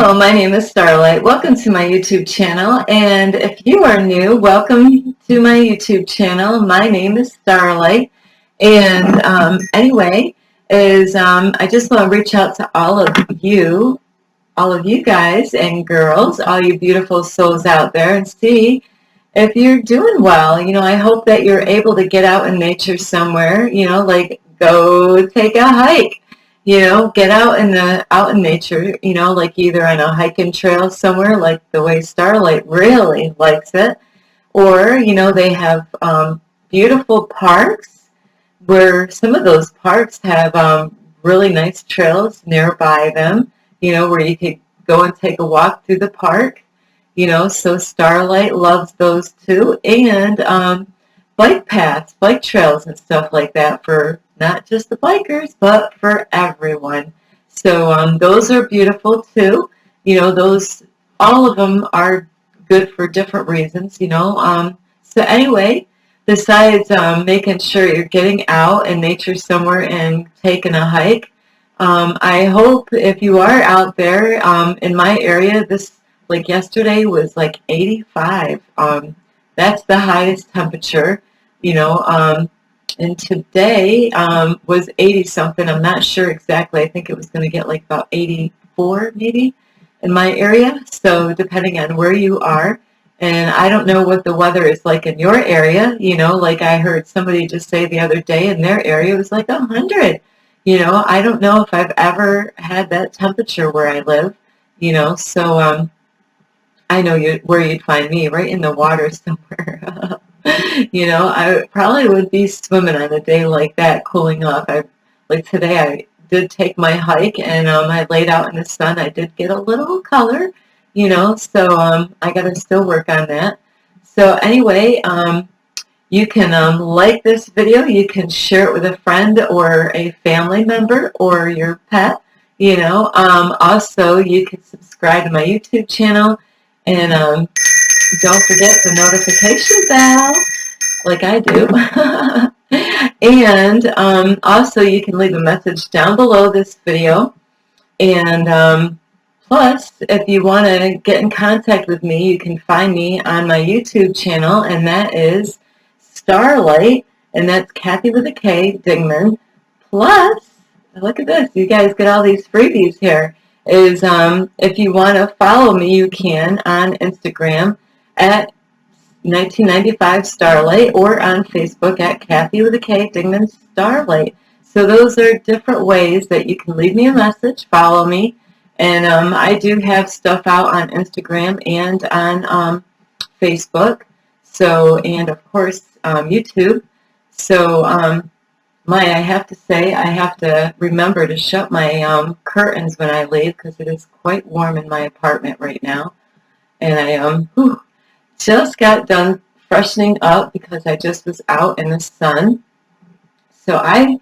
Hello, my name is Starlight. Welcome to my YouTube channel. And if you are new, welcome to my YouTube channel. My name is Starlight. And I just want to reach out to all of you guys and girls, all you beautiful souls out there, and see if you're doing well. I hope that you're able to get out in nature somewhere, like go take a hike. Get out in nature, like either on a hiking trail somewhere, like the way Starlight really likes it, or, they have beautiful parks where some of those parks have really nice trails nearby them, where you could go and take a walk through the park, so Starlight loves those too, and bike paths, bike trails and stuff like that for not just the bikers, but for everyone. So those are beautiful too. All of them are good for different reasons. So anyway, besides making sure you're getting out in nature somewhere and taking a hike, I hope if you are out there in my area, like yesterday was like 85. That's the highest temperature, and today was 80 something. I'm not sure exactly. I think it was going to get like about 84 maybe in my area. So depending on where you are. And I don't know what the weather is like in your area. Like I heard somebody just say the other day in their area it was like 100. I don't know if I've ever had that temperature where I live. So I know where you'd find me, right in the water somewhere. I probably would be swimming on a day like that, cooling off. Like today, I did take my hike, and I laid out in the sun. I did get a little color, so I got to still work on that. So anyway, you can like this video. You can share it with a friend or a family member or your pet. Also, you can subscribe to my YouTube channel, and don't forget the notification bell, like I do. And also, you can leave a message down below this video. And plus, if you want to get in contact with me, you can find me on my YouTube channel, and that is Starlight, and that's Kathy with a K, Dingman. Plus, look at this. You guys get all these freebies here. If you want to follow me, you can on Instagram at 1995 Starlight, or on Facebook at Kathy with a K, Dingman Starlight. So those are different ways that you can leave me a message, follow me, and I do have stuff out on Instagram and on Facebook. So, and of course YouTube. So I have to say, I have to remember to shut my curtains when I leave, because it is quite warm in my apartment right now, and I just got done freshening up because I just was out in the sun. So I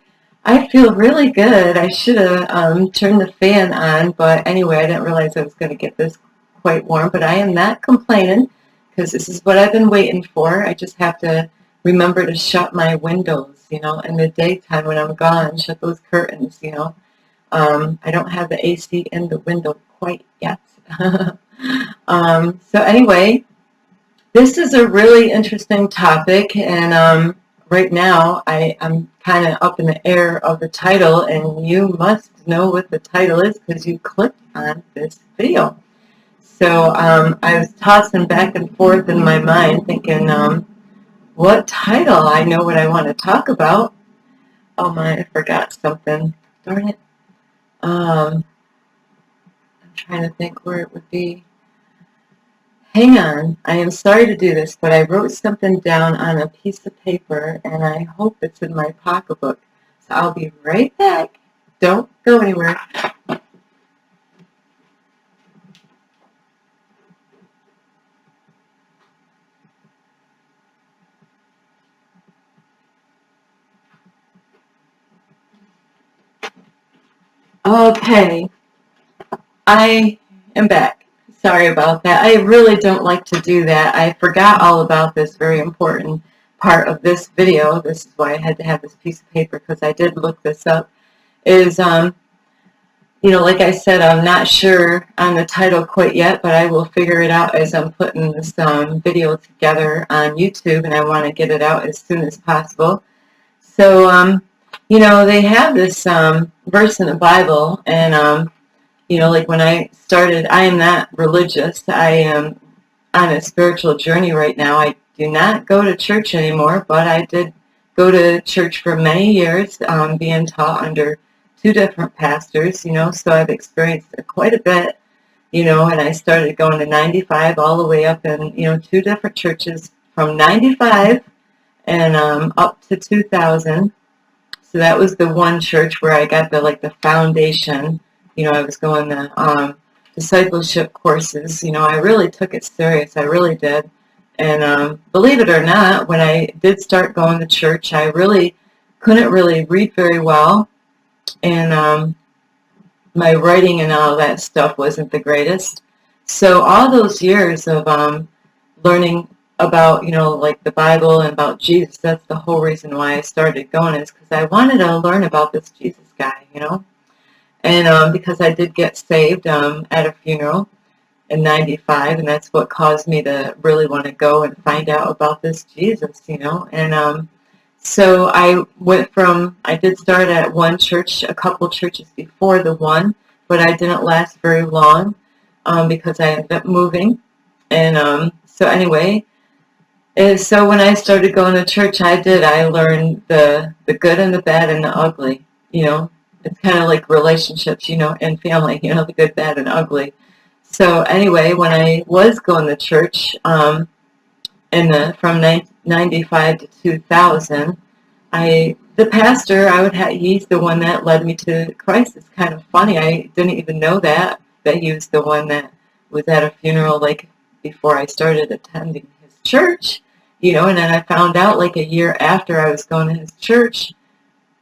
feel really good. I should have turned the fan on, but anyway, I didn't realize I was going to get this quite warm. But I am not complaining, because this is what I've been waiting for. I just have to remember to shut my windows, in the daytime when I'm gone, shut those curtains, I don't have the AC in the window quite yet. So anyway, this is a really interesting topic, and right now I'm kind of up in the air of the title, and you must know what the title is because you clicked on this video. So I was tossing back and forth in my mind thinking, what title? I know what I want to talk about. Oh my, I forgot something. Darn it. I'm trying to think where it would be. Hang on, I am sorry to do this, but I wrote something down on a piece of paper, and I hope it's in my pocketbook. So I'll be right back. Don't go anywhere. Okay, I am back. Sorry about that. I really don't like to do that. I forgot all about this very important part of this video. This is why I had to have this piece of paper, because I did look this up. Is like I said, I'm not sure on the title quite yet, but I will figure it out as I'm putting this video together on YouTube, and I want to get it out as soon as possible. So, they have this verse in the Bible, and, like when I started, I am not religious. I am on a spiritual journey right now. I do not go to church anymore, but I did go to church for many years, being taught under two different pastors, so I've experienced quite a bit, and I started going to 95 all the way up in, two different churches from 95 and up to 2000. So that was the one church where I got the foundation. I was going to discipleship courses. I really took it serious. I really did. And believe it or not, when I did start going to church, I really couldn't really read very well. And my writing and all that stuff wasn't the greatest. So all those years of learning about, like the Bible and about Jesus, that's the whole reason why I started going, is because I wanted to learn about this Jesus guy, And because I did get saved at a funeral in 95, and that's what caused me to really want to go and find out about this Jesus, And so I did start at one church, a couple churches before the one, but I didn't last very long because I ended up moving. And so anyway, so when I started going to church, I learned the good and the bad and the ugly, It's kind of like relationships, and family, the good, bad, and ugly. So anyway, when I was going to church from 95 to 2000, the pastor he's the one that led me to Christ. It's kind of funny. I didn't even know that he was the one that was at a funeral before I started attending his church, and then I found out a year after I was going to his church,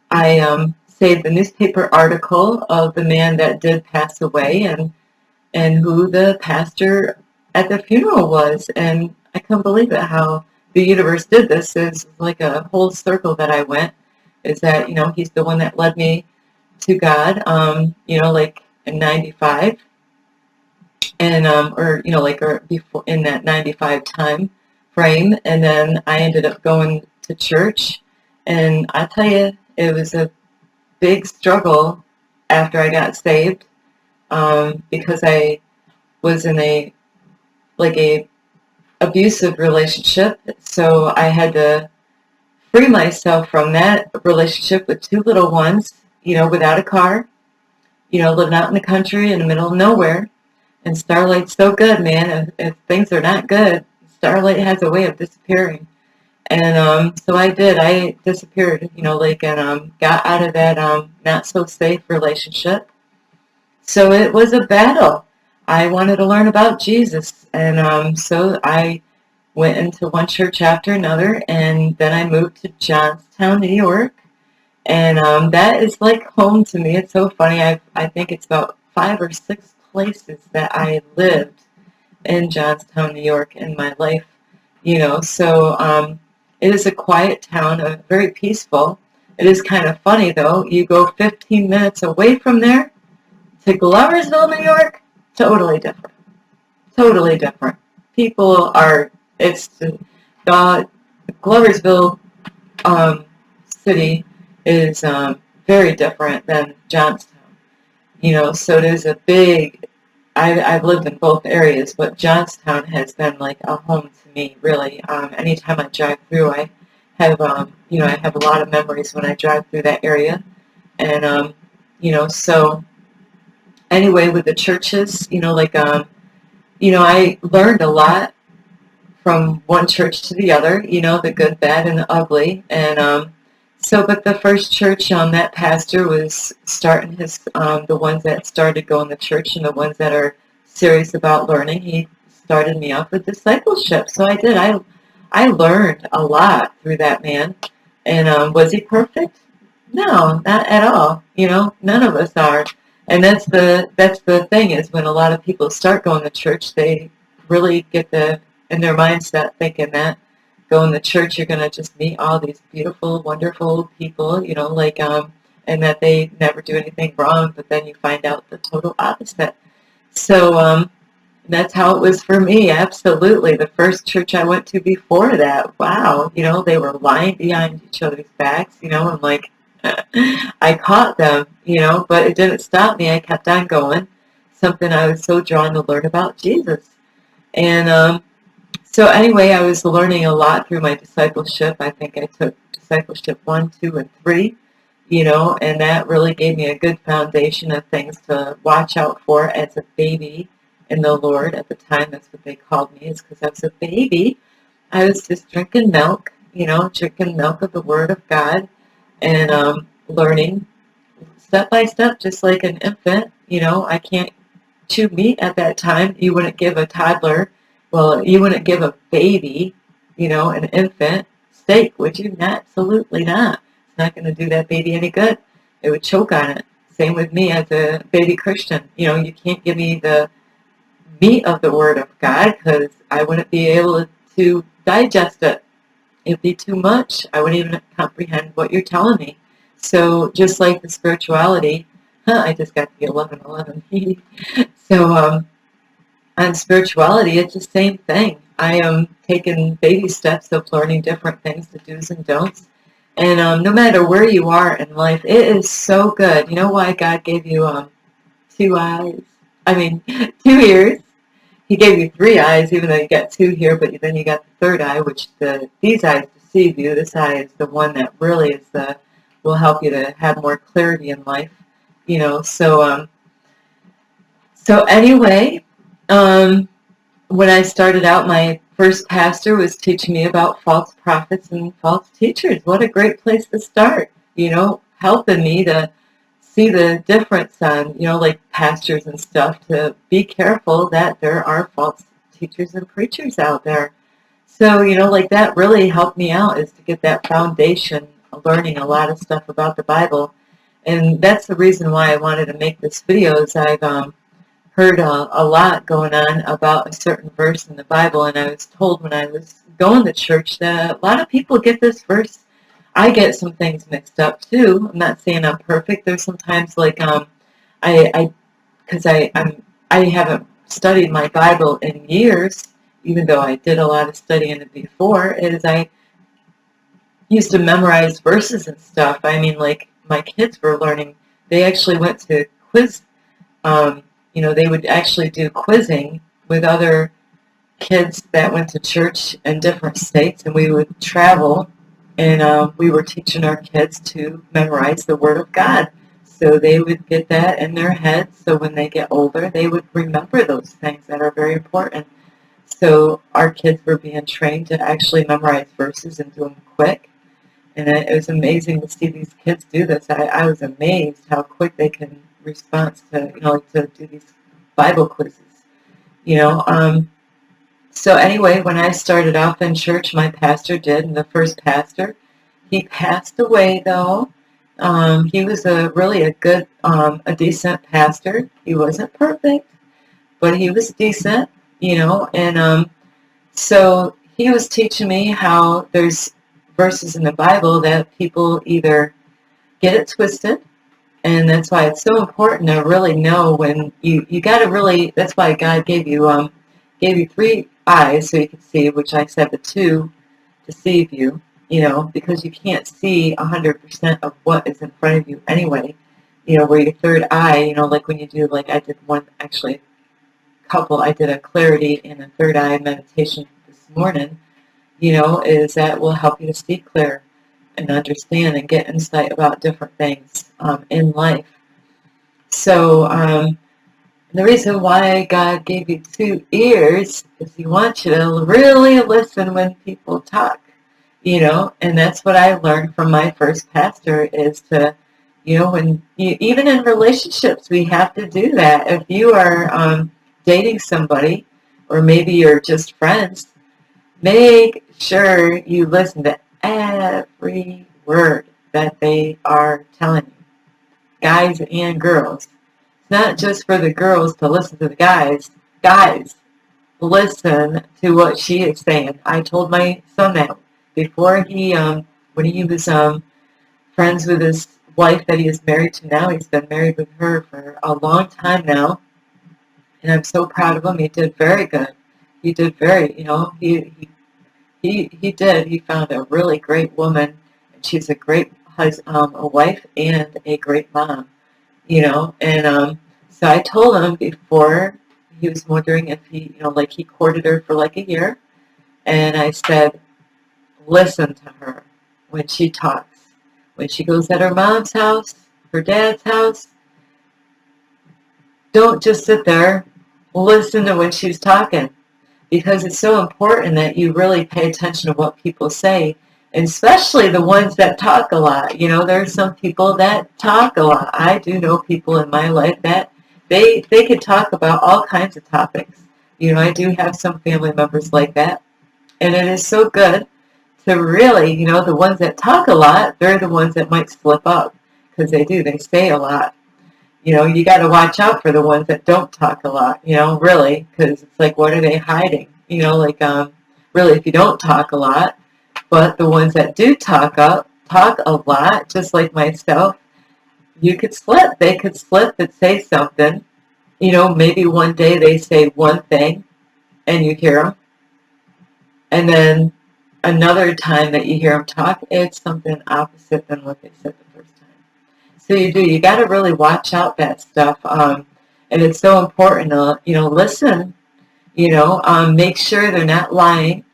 I saved the newspaper article of the man that did pass away and who the pastor at the funeral was. And I couldn't believe it how the universe did this. It's like a whole circle that I went, is that, he's the one that led me to God, in 95. And, or before in that 95 time frame. And then I ended up going to church. And I tell you, it was a big struggle after I got saved, because I was in a abusive relationship. So I had to free myself from that relationship with two little ones, without a car, living out in the country in the middle of nowhere. And Starlight's so good, man. If things are not good, Starlight has a way of disappearing. And so I did. I disappeared, and got out of that not so safe relationship. So it was a battle. I wanted to learn about Jesus, and so I went into one church after another, and then I moved to Johnstown, New York, and that is like home to me. It's so funny. I think it's about 5 or 6 places that I lived in Johnstown, New York in my life, So it is a quiet town, very peaceful. It is kind of funny, though. You go 15 minutes away from there to Gloversville, New York, totally different. Totally different. People are, it's, Gloversville city is very different than Johnstown. So it is a big, I've lived in both areas, but Johnstown has been like a home to me, really. Anytime I drive through, I have, I have a lot of memories when I drive through that area. And, so anyway, with the churches, I learned a lot from one church to the other, the good, bad, and the ugly. And but the first church, that pastor was starting the ones that started going to church and the ones that are serious about learning. He started me off with discipleship. So I did. I learned a lot through that man. And was he perfect? No, not at all. None of us are. And that's the thing, is when a lot of people start going to church, they really get in their mindset thinking that going to church, you're going to just meet all these beautiful, wonderful people, and that they never do anything wrong, but then you find out the total opposite. So that's how it was for me, absolutely. The first church I went to before that, wow, they were lying behind each other's backs, and like, I caught them, but it didn't stop me. I kept on going. Something I was so drawn to learn about Jesus. And so anyway, I was learning a lot through my discipleship. I think I took discipleship 1, 2, and 3, and that really gave me a good foundation of things to watch out for as a baby in the Lord. At the time, that's what they called me, is because I was a baby. I was just drinking milk, drinking milk of the Word of God, and learning step by step, just like an infant. I can't chew meat at that time. You wouldn't give a toddler, well, you wouldn't give a baby, an infant steak, would you? Absolutely not. It's not going to do that baby any good. It would choke on it. Same with me as a baby Christian. You can't give me the meat of the Word of God because I wouldn't be able to digest it. It'd be too much. I wouldn't even comprehend what you're telling me. So just like the spirituality, I just got the 11:11. So on spirituality, it's the same thing. I am taking baby steps of learning different things, the do's and don'ts. And no matter where you are in life, it is so good. You know why God gave you 2 eyes? I mean, 2 ears. He gave you 3 eyes, even though you got 2 here, but then you got the third eye, which these eyes deceive you. This eye is the one that really will help you to have more clarity in life. So anyway, when I started out, my first pastor was teaching me about false prophets and false teachers. What a great place to start, helping me to see the difference on, like pastors and stuff, to be careful that there are false teachers and preachers out there. So, like that really helped me out, is to get that foundation of learning a lot of stuff about the Bible. And that's the reason why I wanted to make this video, is I've heard a lot going on about a certain verse in the Bible, and I was told when I was going to church that a lot of people get this verse. I get some things mixed up too. I'm not saying I'm perfect. There's sometimes like because I haven't studied my Bible in years, even though I did a lot of studying it before. Is I used to memorize verses and stuff. I mean, like my kids were learning. They actually went to quiz. They would actually do quizzing with other kids that went to church in different states, and we would travel, and we were teaching our kids to memorize the Word of God. So they would get that in their heads, so when they get older, they would remember those things that are very important. So our kids were being trained to actually memorize verses and do them quick. And it was amazing to see these kids do this. I was amazed how quick they can respond to, to do these Bible quizzes, So anyway, when I started off in church, my pastor did, and the first pastor, he passed away though. He was really a good, a decent pastor. He wasn't perfect, but he was decent, and so he was teaching me how there's verses in the Bible that people either get it twisted, and that's why it's so important to really know when you got to really. That's why God gave you 3 eyes so you could see, which I said the 2 deceive you, because you can't see 100% of what is in front of you anyway. Where your third eye, like when you do, like I did one actually. I did a clarity and a third eye meditation this morning, is that will help you to see clear and understand and get insight about different things in life. So the reason why God gave you 2 ears is He wants you to really listen when people talk, and that's what I learned from my first pastor, is to, when even in relationships, we have to do that. If you are dating somebody, or maybe you're just friends, make sure you listen to every word that they are telling you, guys and girls. It's not just for the girls to listen to the guys. Guys, listen to what she is saying. I told my son that before when he was friends with his wife that he is married to now. He's been married with her for a long time now, and I'm so proud of him. He did very good. He did very, he did. He found a really great woman, and she's a great a wife and a great mom, And so I told him before, he was wondering if he, like he courted her for like a year, and I said, listen to her when she talks. When she goes at her mom's house, her dad's house, don't just sit there. Listen to when she's talking, because it's so important that you really pay attention to what people say, and especially the ones that talk a lot. There's some people that talk a lot. I do know people in my life that they could talk about all kinds of topics. I do have some family members like that, and it is so good to really, the ones that talk a lot, they're the ones that might slip up, because they say a lot. You got to watch out for the ones that don't talk a lot, really, because it's like, what are they hiding? Really, if you don't talk a lot, but the ones that do talk a lot, just like myself, you could slip. They could slip and say something. Maybe one day they say one thing, and you hear them, and then another time that you hear them talk, it's something opposite than what they said the first time. So you got to really watch out that stuff, and it's so important to, listen, make sure they're not lying,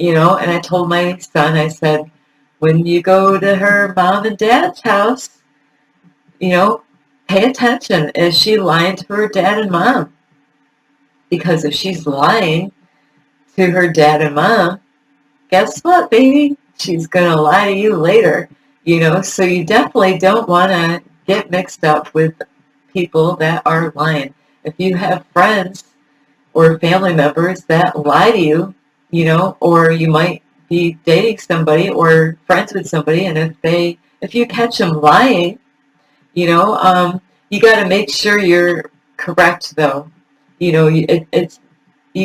and I told my son, I said, when you go to her mom and dad's house, pay attention. Is she lying to her dad and mom? Because if she's lying to her dad and mom, guess what, baby? She's going to lie to you later, so you definitely don't want to get mixed up with people that are lying. If you have friends or family members that lie to you, or you might be dating somebody or friends with somebody, and if you catch them lying, you got to make sure you're correct, though. You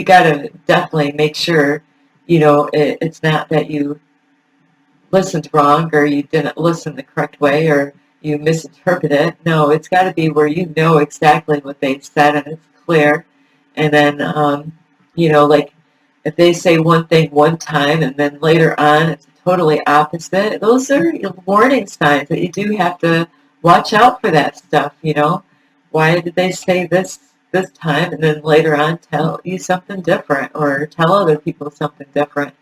got to definitely make sure, it's not that you listened wrong, or you didn't listen the correct way, or you misinterpret it. No, it's got to be where you know exactly what they said and it's clear. And then, like if they say one thing one time and then later on it's totally opposite, those are warning signs that you do have to watch out for that stuff. Why did they say this time and then later on tell you something different, or tell other people something different?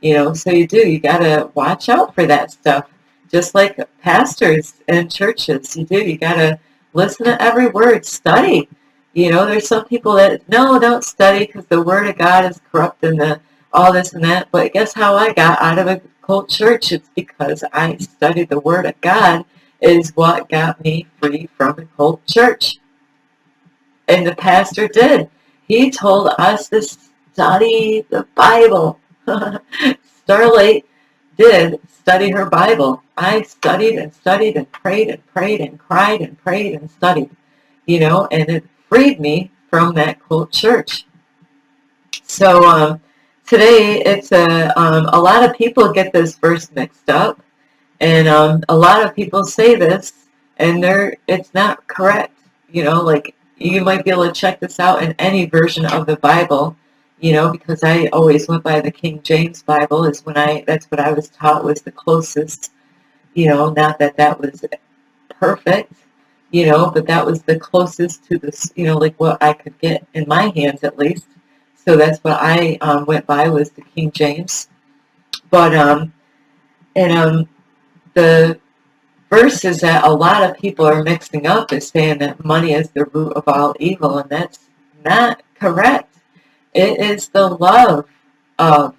So you got to watch out for that stuff. Just like pastors and churches, you got to listen to every word, study. There's some people that, no, don't study because the Word of God is corrupt and all this and that. But guess how I got out of a cult church? It's because I studied the Word of God is what got me free from a cult church. And the pastor did. He told us to study the Bible. Starlight did study her Bible. I studied and studied and prayed and prayed and cried and prayed and studied, and it freed me from that cult church. So today it's a lot of people get this verse mixed up, and a lot of people say this, and it's not correct. Like you might be able to check this out in any version of the Bible. Because I always went by the King James Bible, that's what I was taught was the closest, not that was perfect, but that was the closest to this, like what I could get in my hands at least. So that's what I went by, was the King James. But, the verses that a lot of people are mixing up is saying that money is the root of all evil, and that's not correct. It is the love of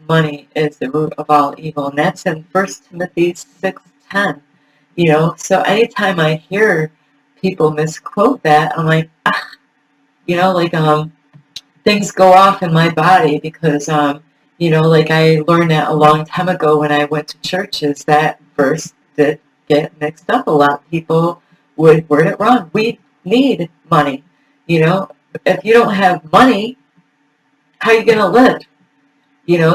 money is the root of all evil, and that's in 1 Timothy 6:10. So anytime I hear people misquote that, I'm like, things go off in my body, because, like I learned that a long time ago when I went to churches, that verse did get mixed up a lot. People would word it wrong. We need money. If you don't have money, how are you going to live?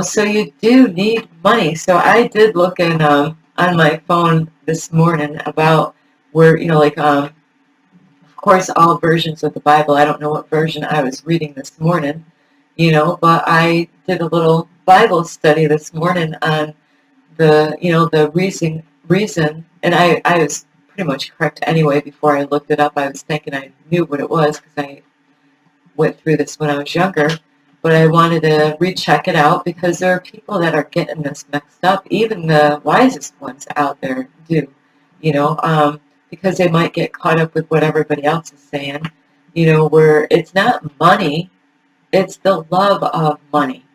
So you do need money. So I did look in on my phone this morning about where, like, of course, all versions of the Bible. I don't know what version I was reading this morning, but I did a little Bible study this morning on the reason, and I was pretty much correct anyway. Before I looked it up, I was thinking I knew what it was because I went through this when I was younger, but I wanted to recheck it out because there are people that are getting this mixed up. Even the wisest ones out there do, because they might get caught up with what everybody else is saying, where it's not money, it's the love of money.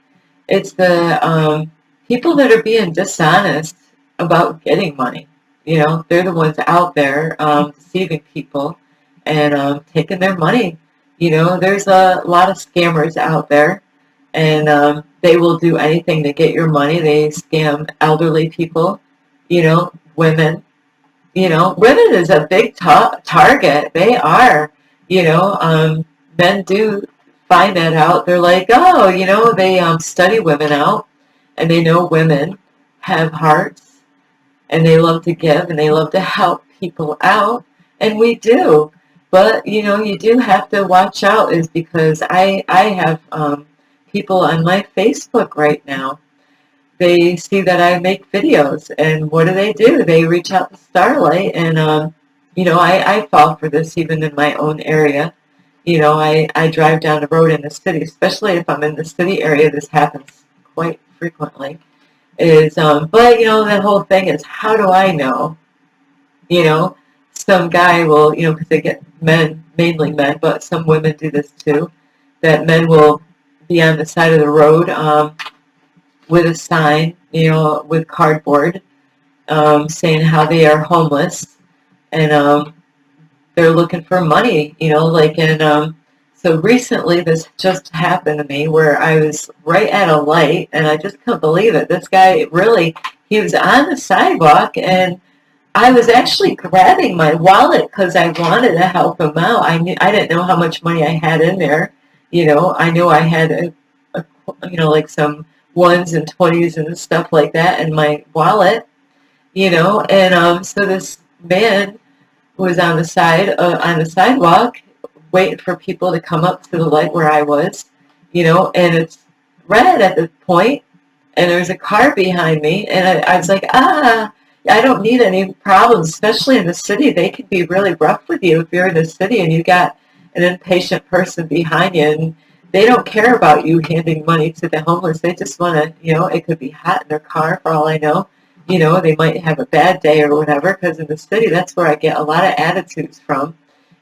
It's the people that are being dishonest about getting money. They're the ones out there deceiving people and taking their money. There's a lot of scammers out there, and they will do anything to get your money. They scam elderly people, women. Women is a big target. They are. Men do find that out. They're like, oh, they study women out, and they know women have hearts, and they love to give, and they love to help people out, and we do. But, you do have to watch out, is because I have people on my Facebook right now. They see that I make videos, and what do? They reach out to Starlight, and, I fall for this even in my own area. I drive down the road in the city, especially if I'm in the city area. This happens quite frequently. But the whole thing is, how do I know? Some guy will, because they get men, mainly men, but some women do this too. That men will be on the side of the road with a sign, with cardboard, saying how they are homeless, and they're looking for money, so recently this just happened to me where I was right at a light, and I just couldn't believe it. This guy really, he was on the sidewalk, and I was actually grabbing my wallet because I wanted to help him out. I didn't know how much money I had in there. I knew I had like some ones and 20s and stuff like that in my wallet, and so this man was on the sidewalk, waiting for people to come up to the light where I was, and it's red at the point, and there's a car behind me, and I was like, I don't need any problems, especially in the city. They can be really rough with you if you're in the city and you got an impatient person behind you, and they don't care about you handing money to the homeless. They just want to, it could be hot in their car for all I know. They might have a bad day or whatever, because in the city, that's where I get a lot of attitudes from.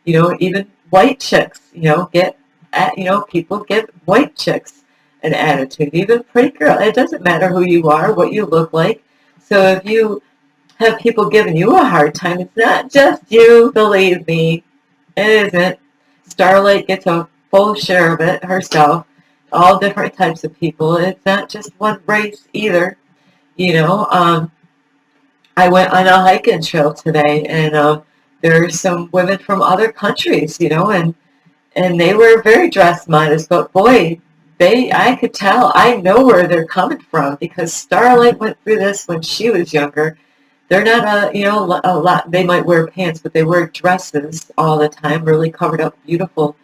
Even white chicks, people give white chicks an attitude. Even pretty girl, it doesn't matter who you are, what you look like. So if you have people giving you a hard time, it's not just you, believe me. It isn't. Starlight gets a full share of it herself. All different types of people. It's not just one race either. I went on a hiking trail today, and there are some women from other countries, and they were very dress modest, but boy, I could tell, I know where they're coming from, because Starlight went through this when she was younger. They're not a lot, they might wear pants, but they wear dresses all the time, really covered up, beautiful,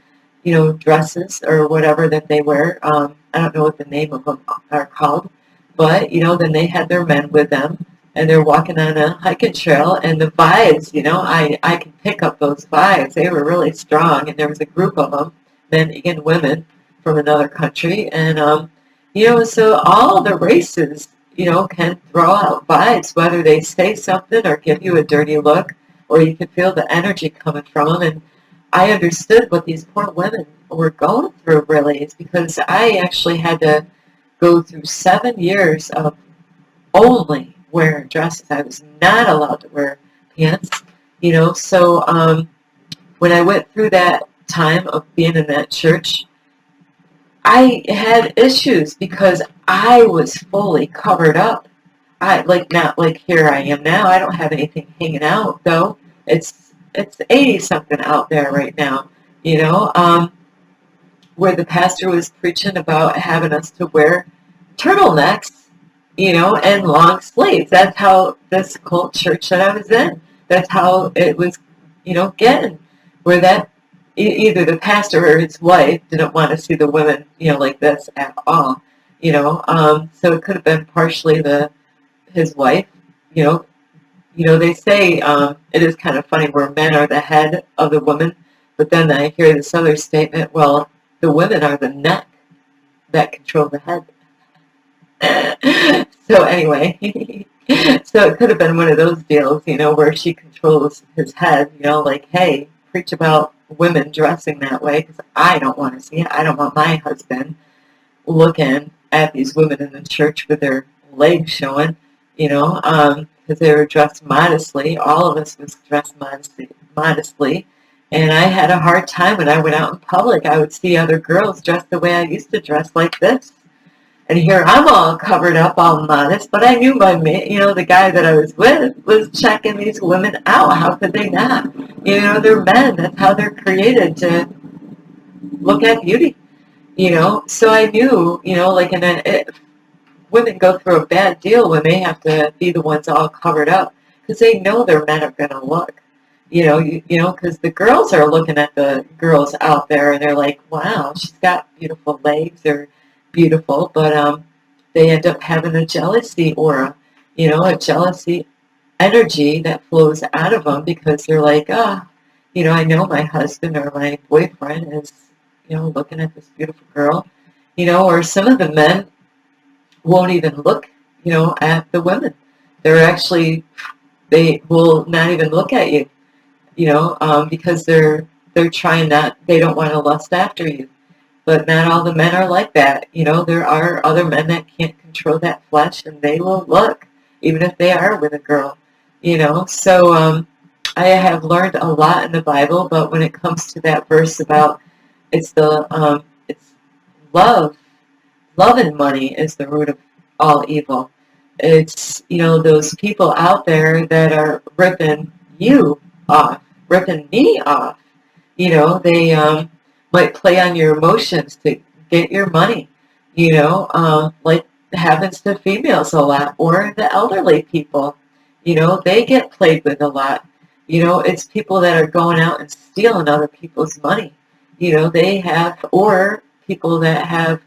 dresses or whatever that they wear. I don't know what the name of them are called, but, then they had their men with them, and they're walking on a hiking trail, and the vibes, I can pick up those vibes. They were really strong, and there was a group of them, men and women from another country, and, so all the races, can throw out vibes, whether they say something or give you a dirty look, or you can feel the energy coming from them, and I understood what these poor women were going through, really. It's because I actually had to go through 7 years of only wearing dresses. I was not allowed to wear pants, so when I went through that time of being in that church, I had issues because I was fully covered up. Not like here I am now. I don't have anything hanging out though. It's 80 something out there right now, where the pastor was preaching about having us to wear turtlenecks, and long sleeves. That's how this cult church that I was in. That's how it was, getting where that either the pastor or his wife didn't want to see the women, like this at all, so it could have been partially his wife, you know, they say it is kind of funny where men are the head of the woman, but then I hear this other statement, well, the women are the neck that control the head. So anyway, so it could have been one of those deals, where she controls his head, like, hey, preach about women dressing that way because I don't want to see it. I don't want my husband looking at these women in the church with their legs showing, because they were dressed modestly. All of us was dressed modestly. And I had a hard time when I went out in public. I would see other girls dressed the way I used to dress, like this. And here I'm all covered up, all modest, but I knew the guy that I was with was checking these women out. How could they not? They're men. That's how they're created, to look at beauty. So I knew, women go through a bad deal when they have to be the ones all covered up because they know their men are going to look. Because the girls are looking at the girls out there and they're like, wow, she's got beautiful legs, or beautiful, but they end up having a jealousy aura, a jealousy energy that flows out of them because they're like, I know my husband or my boyfriend is, looking at this beautiful girl, or some of the men won't even look, at the women. They will not even look at you, because they're trying not, they don't want to lust after you. But not all the men are like that. There are other men that can't control that flesh, and they will look, even if they are with a girl. So I have learned a lot in the Bible, but when it comes to that verse about it's love, love and money is the root of all evil. It's those people out there that are ripping you off, ripping me off. They might play on your emotions to get your money, like happens to females a lot, or the elderly people, they get played with a lot. It's people that are going out and stealing other people's money. They have, or people that have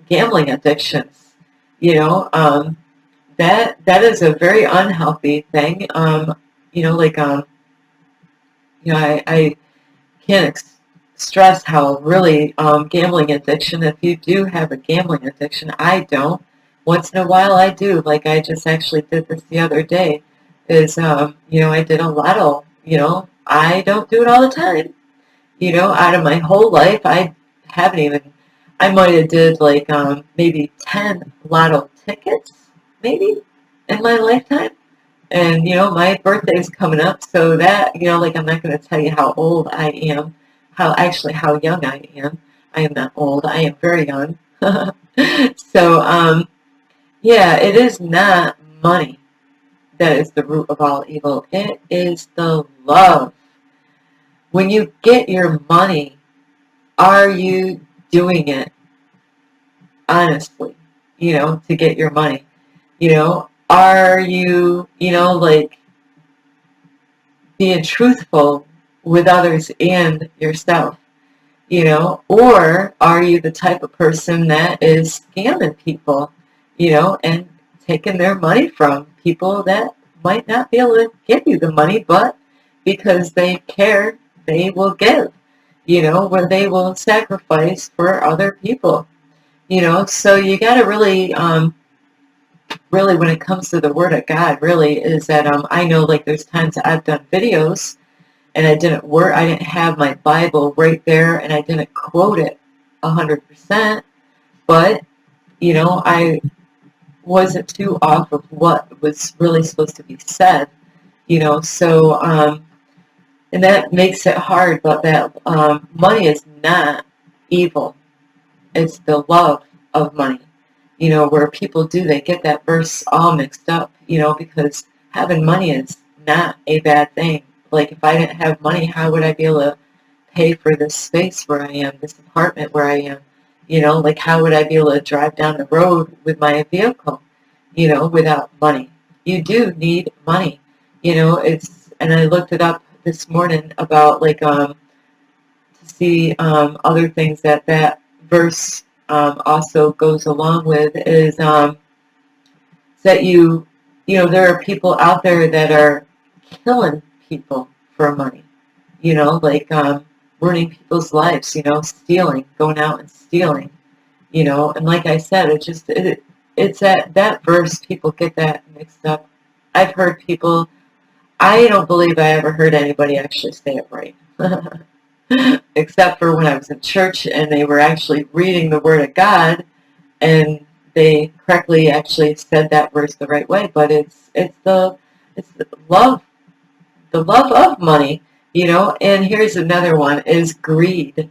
gambling addictions. That is a very unhealthy thing. I can't stress how really gambling addiction, if you do have a gambling addiction, I don't. Once in a while I do, like I just actually did this the other day, is, I did a lotto, I don't do it all the time, out of my whole life, I might have did like maybe 10 lotto tickets, maybe, in my lifetime. And, my birthday's coming up, so that, I'm not going to tell you how old I am, how young I am. I am not old, I am very young. So, yeah, it is not money that is the root of all evil. It is the love. When you get your money, are you doing it honestly, to get your money? Are you, like being truthful with others and yourself, or are you the type of person that is scamming people, and taking their money from people that might not be able to give you the money, but because they care, they will give, where they will sacrifice for other people, so you got to really, really, when it comes to the Word of God, really is that I know, like, there's times I've done videos and I didn't have my Bible right there, and I didn't quote it 100%, but I wasn't too off of what was really supposed to be said, so and that makes it hard. But that money is not evil; it's the love of money. Where people they get that verse all mixed up, because having money is not a bad thing. Like, if I didn't have money, how would I be able to pay for this space where I am, this apartment where I am? Like, how would I be able to drive down the road with my vehicle, without money? You do need money. and I looked it up this morning about like to see other things that verse also goes along with is that there are people out there that are killing people for money, like ruining people's lives, stealing, going out and stealing, and like I said, it's that verse, people get that mixed up. I've heard people, I don't believe I ever heard anybody actually say it right. Except for when I was in church and they were actually reading the Word of God and they correctly actually said that verse the right way. But it's the love of money, And here's another one: is greed.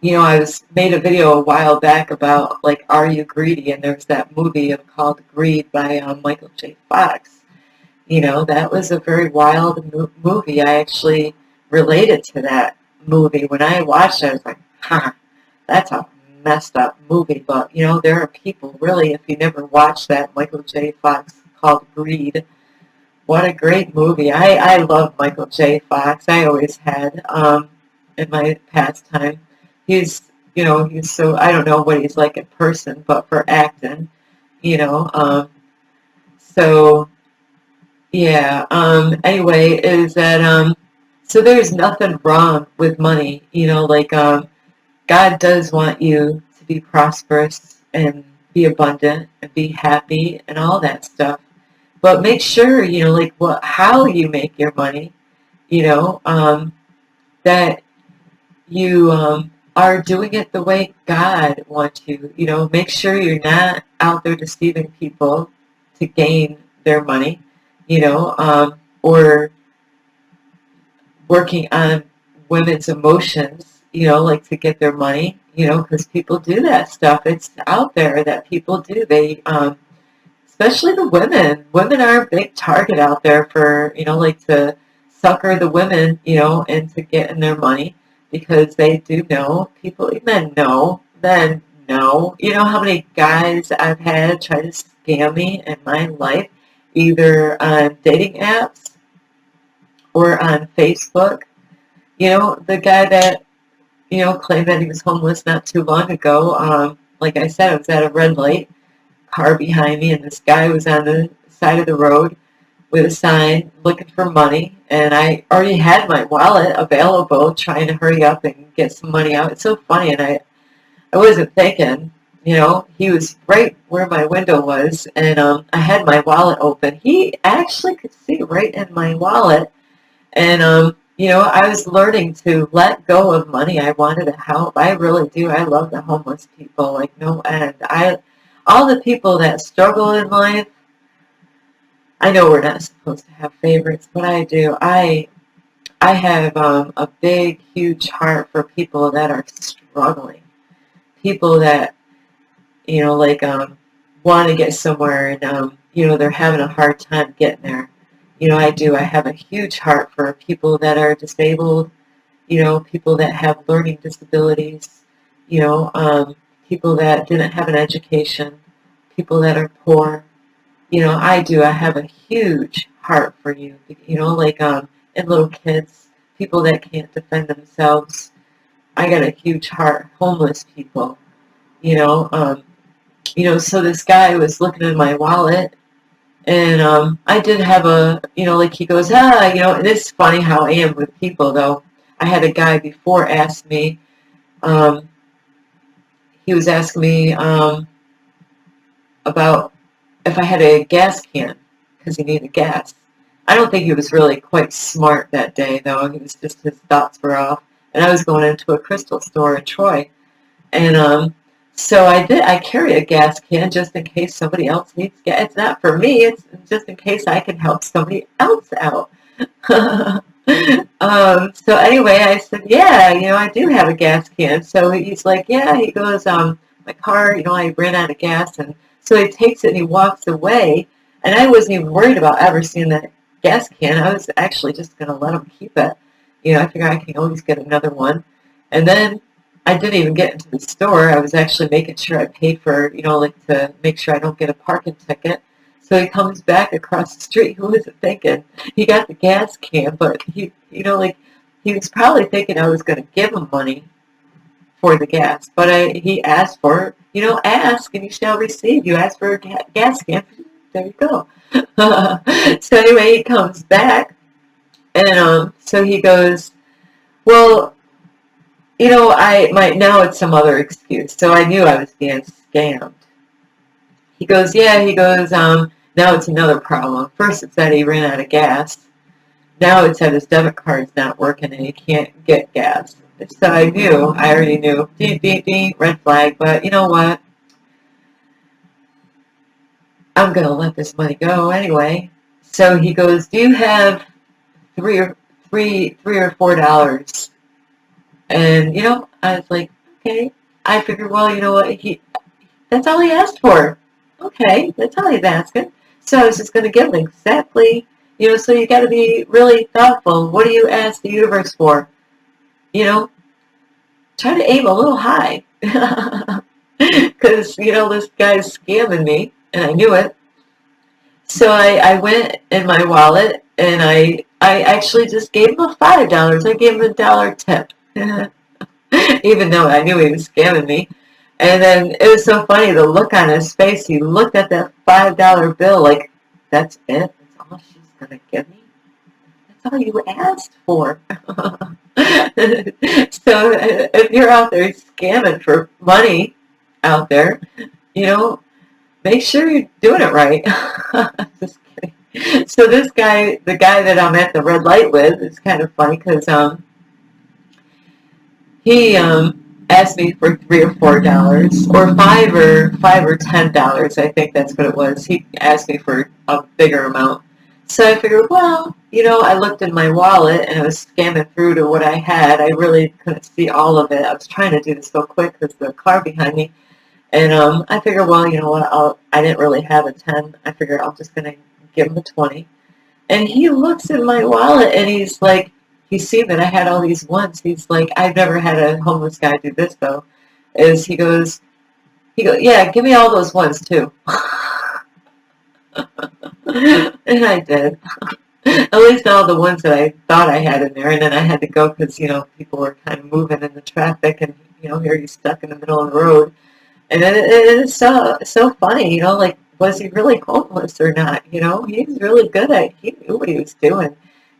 I made a video a while back about like, are you greedy? And there's that movie called Greed by Michael J. Fox. That was a very wild movie. I actually related to that movie. When I watched it, I was like, that's a messed up movie. But, there are people, really, if you never watched that Michael J. Fox called Greed, what a great movie. I love Michael J. Fox. I always had in my pastime. He's so, I don't know what he's like in person, but for acting, so... Yeah. Anyway, is that so there's nothing wrong with money, like God does want you to be prosperous and be abundant and be happy and all that stuff. But make sure, like how you make your money, that you are doing it the way God wants you. Make sure you're not out there deceiving people to gain their money, or working on women's emotions, like to get their money, because people do that stuff. It's out there that people do. They, especially the women. Women are a big target out there for, like to sucker the women, into getting their money because they do know, men know. You know how many guys I've had try to scam me in my life, either on dating apps or on Facebook. The guy that, claimed that he was homeless not too long ago. Like I said, I was at a red light, car behind me, and this guy was on the side of the road with a sign looking for money. And I already had my wallet available, trying to hurry up and get some money out. It's so funny, and I wasn't thinking, he was right where my window was, and I had my wallet open. He actually could see right in my wallet. And, I was learning to let go of money. I wanted to help. I really do. I love the homeless people like no end. All the people that struggle in life, I know we're not supposed to have favorites, but I do. I have a big, huge heart for people that are struggling. People that, like want to get somewhere and, they're having a hard time getting there. I do. I have a huge heart for people that are disabled, people that have learning disabilities, people that didn't have an education, people that are poor. I do. I have a huge heart for you, like and little kids, people that can't defend themselves. I got a huge heart. Homeless people, so this guy was looking in my wallet. And I did have like he goes, and it's funny how I am with people, though. I had a guy before ask me, he was asking me about if I had a gas can, because he needed gas. I don't think he was really quite smart that day, though. He was just, his thoughts were off. And I was going into a crystal store in Troy. And so I carry a gas can just in case somebody else needs gas. It's not for me. It's just in case I can help somebody else out. So anyway, I said, yeah, I do have a gas can. So he's like, yeah. He goes, my car, I ran out of gas. And so he takes it and he walks away. And I wasn't even worried about ever seeing that gas can. I was actually just going to let him keep it. I figure I can always get another one. And then I didn't even get into the store. I was actually making sure I paid for, like to make sure I don't get a parking ticket. So he comes back across the street. Who was it thinking? He got the gas can, but he, like, he was probably thinking I was going to give him money for the gas. But he asked for, ask and you shall receive. You ask for a gas can. There you go. So anyway, he comes back, and so he goes, well, now it's some other excuse. So I knew I was being scammed. He goes, yeah, now it's another problem. First it's that he ran out of gas. Now it's that his debit card's not working and he can't get gas. So I already knew, beep, beep, beep, red flag, but you know what? I'm going to let this money go anyway. So he goes, do you have three or $4? And, I was like, okay. I figured, well, you know what? That's all he asked for. Okay, that's all he's asking. So I was just going to give him exactly, so you got to be really thoughtful. What do you ask the universe for? Try to aim a little high. Because, this guy's scamming me, and I knew it. So I went in my wallet, and I actually just gave him a $5. I gave him a $1 tip. Even though I knew he was scamming me. And then it was so funny, the look on his face. He looked at that $5 bill like, that's it? That's all she's going to give me? That's all you asked for. So if you're out there scamming for money out there, make sure you're doing it right. Just kidding. So this guy, the guy that I'm at the red light with, is kind of funny because he asked me for $3 or $4, or five or $10. I think that's what it was. He asked me for a bigger amount. So I figured, well, I looked in my wallet and I was scanning through to what I had. I really couldn't see all of it. I was trying to do this so quick because the car behind me. And I figured, well, you know what? I didn't really have a 10. I figured I'm just going to give him a 20. And he looks in my wallet and he's like, he's seen that I had all these ones. He's like, I've never had a homeless guy do this though. He goes, yeah, give me all those ones too. And I did. At least all the ones that I thought I had in there. And then I had to go because, people were kind of moving in the traffic and, here he's stuck in the middle of the road. And then it is so funny, like, was he really homeless or not? He's really good at it. He knew what he was doing.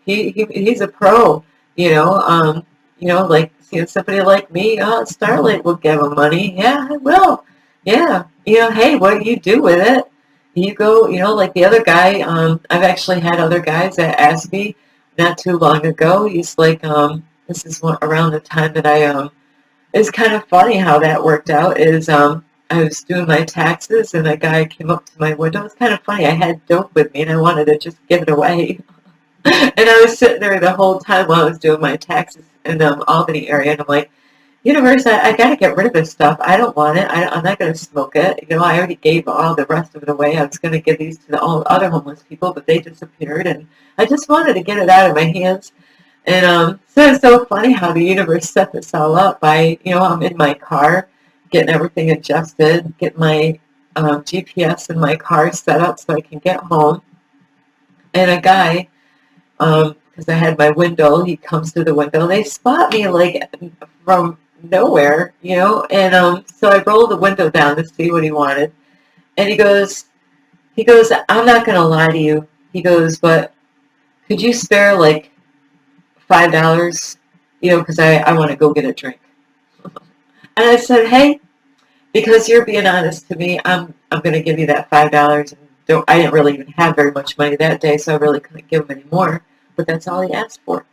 He's a pro, like, somebody like me, Starlight will give him money. Yeah, I will. Yeah. Hey, what do you do with it? You go, like the other guy, I've actually had other guys that asked me not too long ago. He's like, this is around the time that it's kind of funny how that worked out is, I was doing my taxes and a guy came up to my window. It's kind of funny. I had dope with me and I wanted to just give it away. And I was sitting there the whole time while I was doing my taxes in the Albany area, and I'm like, universe, I got to get rid of this stuff. I don't want it. I'm not going to smoke it. I already gave all the rest of it away. I was going to give these to all the other homeless people, but they disappeared, and I just wanted to get it out of my hands. And so it's so funny how the universe set this all up by, I'm in my car, getting everything adjusted, getting my GPS in my car set up so I can get home. And a guy, because I had my window, he comes to the window. They spot me like from nowhere, and so I rolled the window down to see what he wanted. And he goes, I'm not going to lie to you. He goes, but could you spare like $5, because I want to go get a drink. And I said, hey, because you're being honest to me, I'm going to give you that $5. And I didn't really even have very much money that day, so I really couldn't give him any more. But that's all he asked for.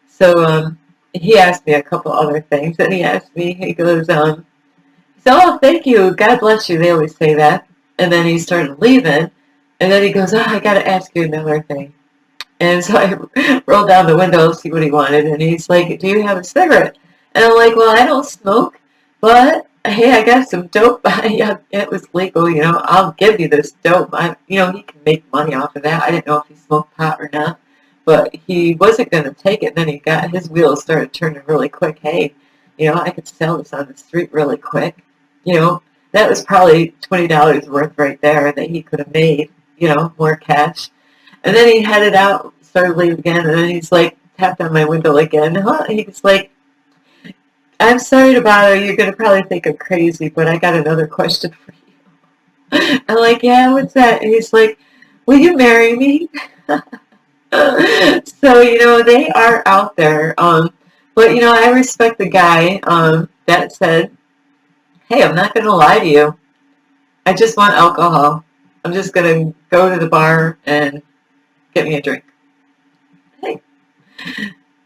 So he asked me a couple other things, and he goes, oh, thank you, God bless you. They always say that. And then he started leaving, and then he goes, oh, I got to ask you another thing. And so I rolled down the window to see what he wanted, and he's like, do you have a cigarette? And I'm like, well, I don't smoke, but hey, I got some dope. Yeah, it was legal, I'll give you this dope. He can make money off of that. I didn't know if he smoked pot or not, but he wasn't going to take it. Then his wheels started turning really quick. Hey, I could sell this on the street really quick. That was probably $20 worth right there that he could have made, more cash. And then he headed out, started leaving again, and then he's like, tapped on my window again. He's like, I'm sorry to bother you. You're going to probably think I'm crazy, but I got another question for you. I'm like, yeah, what's that? And he's like, will you marry me? So, they are out there. But, I respect the guy that said, hey, I'm not going to lie to you. I just want alcohol. I'm just going to go to the bar and get me a drink. Hey,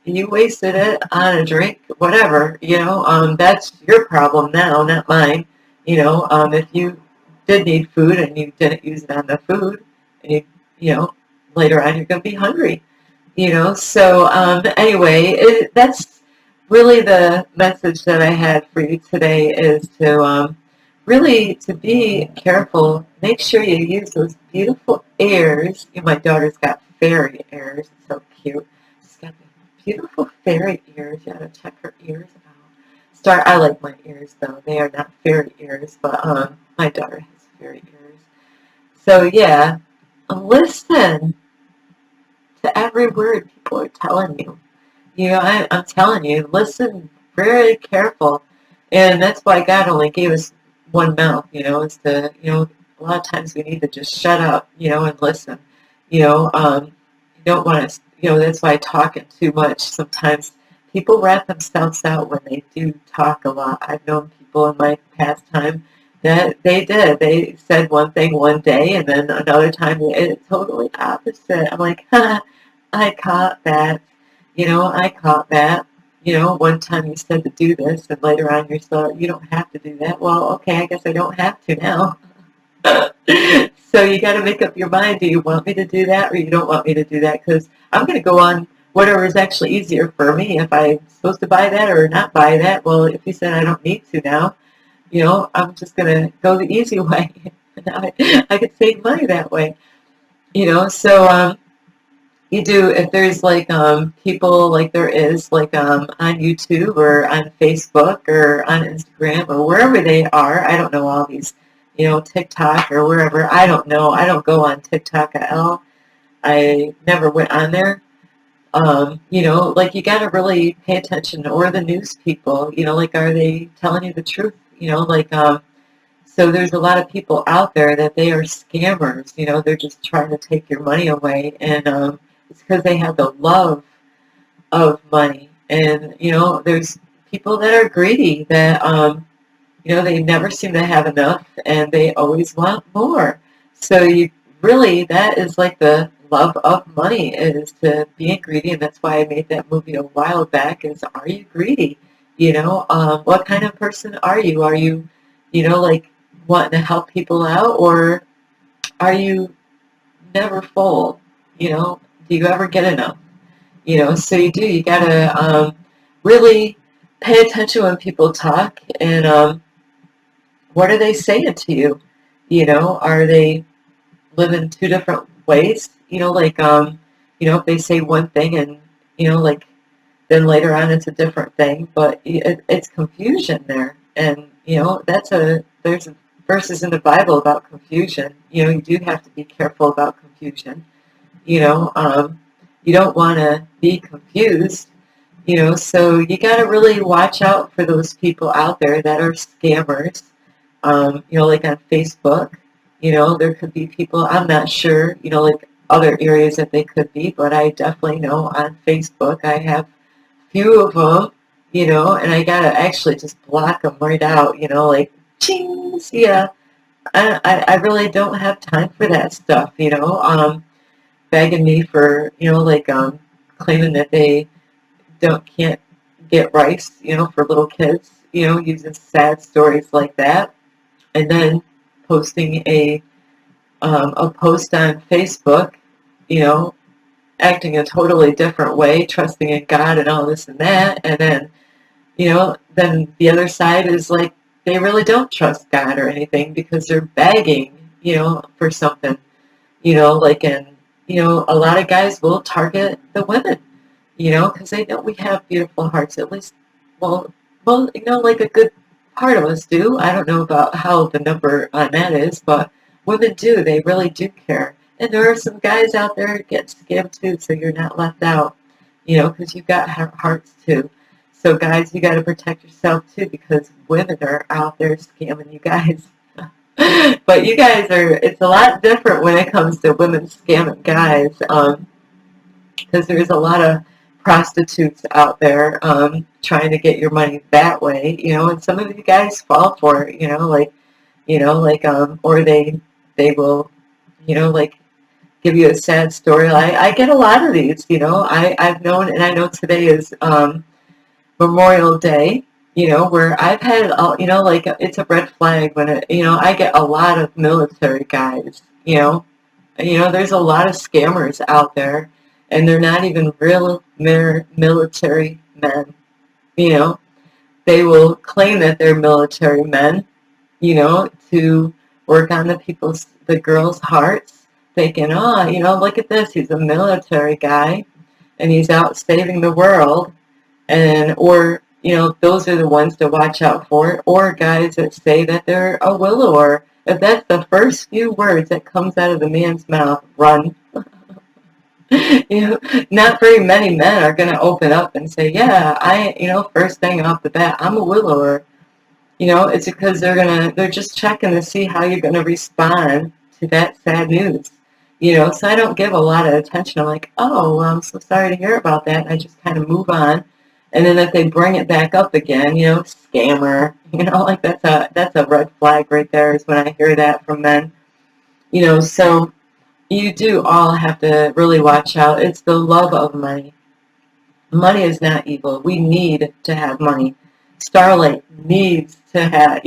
you wasted it on a drink, whatever, that's your problem now, not mine. If you did need food and you didn't use it on the food, and later on you're going to be hungry, So anyway, that's really the message that I had for you today is to really to be careful. Make sure you use those beautiful ears. My daughter's got fairy ears. It's so cute. She's got beautiful fairy ears. You gotta check her ears out. I like my ears though. They are not fairy ears, but my daughter has fairy ears. So yeah, listen to every word people are telling you. I'm telling you, listen very careful. And that's why God only gave us one mouth, is to, a lot of times we need to just shut up, and listen. You don't want to, that's why talking too much, sometimes people rat themselves out when they do talk a lot. I've known people in my past time that they did. They said one thing one day, and then another time it's totally opposite. I'm like, I caught that. I caught that. One time you said to do this, and later on you're still, you don't have to do that. Well, okay, I guess I don't have to now. So you got to make up your mind. Do you want me to do that, or you don't want me to do that? Because I'm going to go on whatever is actually easier for me. If I'm supposed to buy that or not buy that, well, if you said I don't need to now, I'm just going to go the easy way. I could save money that way. So you do, if there's like people like there is like on YouTube or on Facebook or on Instagram or wherever they are. I don't know all these, TikTok or wherever. I don't know. I don't go on TikTok at all. I never went on there. Like you got to really pay attention, or the news people, like are they telling you the truth? So there's a lot of people out there that they are scammers. They're just trying to take your money away, and it's because they have the love of money. And there's people that are greedy that they never seem to have enough, and they always want more. So you really, that is like the love of money, is to being greedy, and that's why I made that movie a while back. Is, are you greedy? What kind of person are you? Are you, like wanting to help people out, or are you never full? Do you ever get enough? So you gotta really pay attention when people talk, and what are they saying to you? Are they living two different ways? If they say one thing and like then later on it's a different thing, but it's confusion there, and there's verses in the Bible about confusion. You do have to be careful about confusion. You don't want to be confused. So you got to really watch out for those people out there that are scammers. Like on Facebook, there could be people, I'm not sure, like other areas that they could be, but I definitely know on Facebook I have few of them, and I got to actually just block them right out, like, ching, yeah. I really don't have time for that stuff, begging me for, claiming that they can't get rice, for little kids, using sad stories like that, and then posting a post on Facebook, acting a totally different way, trusting in God and all this and that, and then, then the other side is like they really don't trust God or anything because they're begging, for something, and a lot of guys will target the women, because they know we have beautiful hearts, at least, well, like a good part of us do. I don't know about how the number on that is, but women do. They really do care. And there are some guys out there that get scammed too, so you're not left out, you know, because you've got hearts too. So guys, you got to protect yourself too, because women are out there scamming you guys. But you guys it's a lot different when it comes to women scamming guys, because there's a lot of prostitutes out there trying to get your money that way, you know, and some of you guys fall for it, or they will, like give you a sad story. I get a lot of these, I've known, and I know today is Memorial Day, where I've had, it's a red flag when I get a lot of military guys, there's a lot of scammers out there, and they're not even real military men, you know. They will claim that they're military men, to work on the girls' hearts, thinking, oh, look at this, he's a military guy, and he's out saving the world, or those are the ones to watch out for, or guys that say that they're a widower. If that's the first few words that comes out of the man's mouth, run. Not very many men are going to open up and say, yeah, first thing off the bat, I'm a widower. It's because they're just checking to see how you're going to respond to that sad news. So I don't give a lot of attention. I'm like, oh, well, I'm so sorry to hear about that. And I just kind of move on. And then if they bring it back up again, scammer, like that's a red flag right there is when I hear that from men. So you do all have to really watch out. It's the love of money. Money is not evil. We need to have money. Starlight needs to have,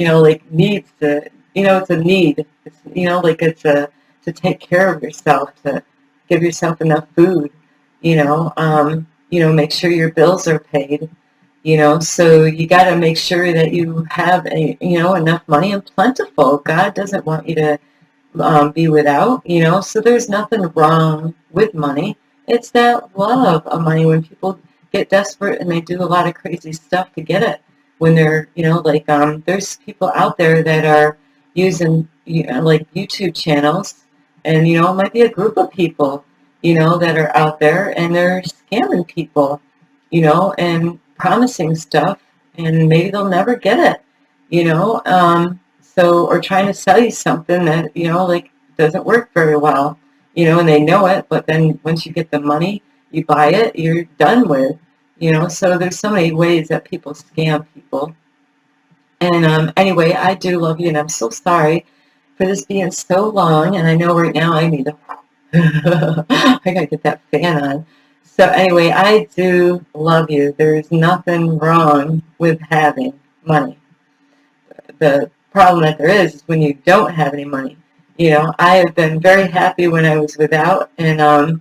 needs to, it's a need. It's, to take care of yourself, to give yourself enough food, make sure your bills are paid, so you got to make sure that you have, enough money and plentiful. God doesn't want you to be without, so there's nothing wrong with money. It's that love of money when people get desperate and they do a lot of crazy stuff to get it. When they're, there's people out there that are using, like YouTube channels, and, it might be a group of people, that are out there and they're scamming people, and promising stuff, and maybe they'll never get it, or trying to sell you something that, doesn't work very well, and they know it, but then once you get the money, you buy it, you're done with, so there's so many ways that people scam people. And anyway, I do love you, and I'm so sorry for this being so long, and I know right now I need to, I gotta get that fan on. So anyway, I do love you. There's nothing wrong with having money. The problem that there is when you don't have any money. I have been very happy when I was without, and so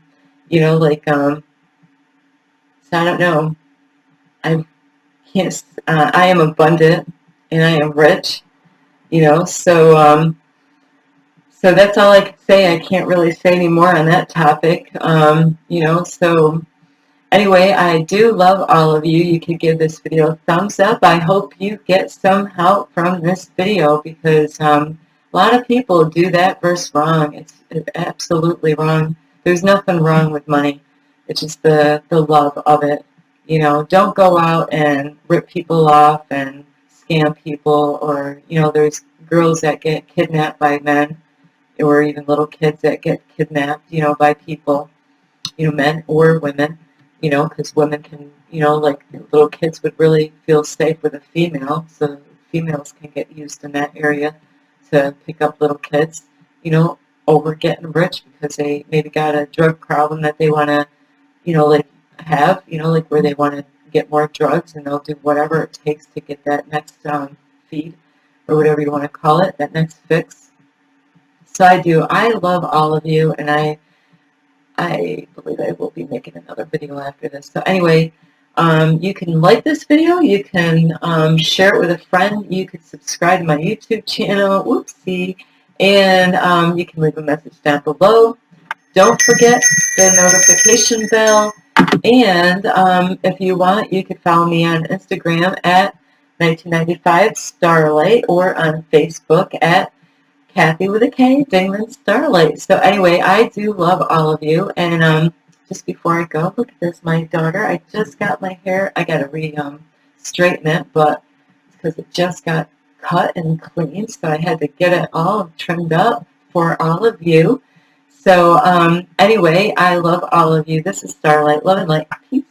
I don't know. I can't. I am abundant, and I am rich. So that's all I can say. I can't really say any more on that topic. So anyway, I do love all of you. You can give this video a thumbs up. I hope you get some help from this video, because a lot of people do that verse wrong. It's absolutely wrong. There's nothing wrong with money. It's just the love of it. Don't go out and rip people off and scam people, or, there's girls that get kidnapped by men, or even little kids that get kidnapped, by people, men or women, because women can, like little kids would really feel safe with a female, so females can get used in that area to pick up little kids, over getting rich because they maybe got a drug problem that they want to, have, where they want to get more drugs, and they'll do whatever it takes to get that next feed, or whatever you want to call it, that next fix. So I love all of you, and I believe I will be making another video after this. So anyway, you can like this video, you can share it with a friend, you can subscribe to my YouTube channel, whoopsie, and you can leave a message down below. Don't forget the notification bell, and if you want, you can follow me on Instagram at 1995 Starlight, or on Facebook at Kathy with a K, Dingman Starlight. So anyway, I do love all of you. And just before I go, look at this, my daughter. I just got my hair. I got to straighten it, but it's because it just got cut and cleaned, so I had to get it all trimmed up for all of you. So anyway, I love all of you. This is Starlight. Love and light. Peace.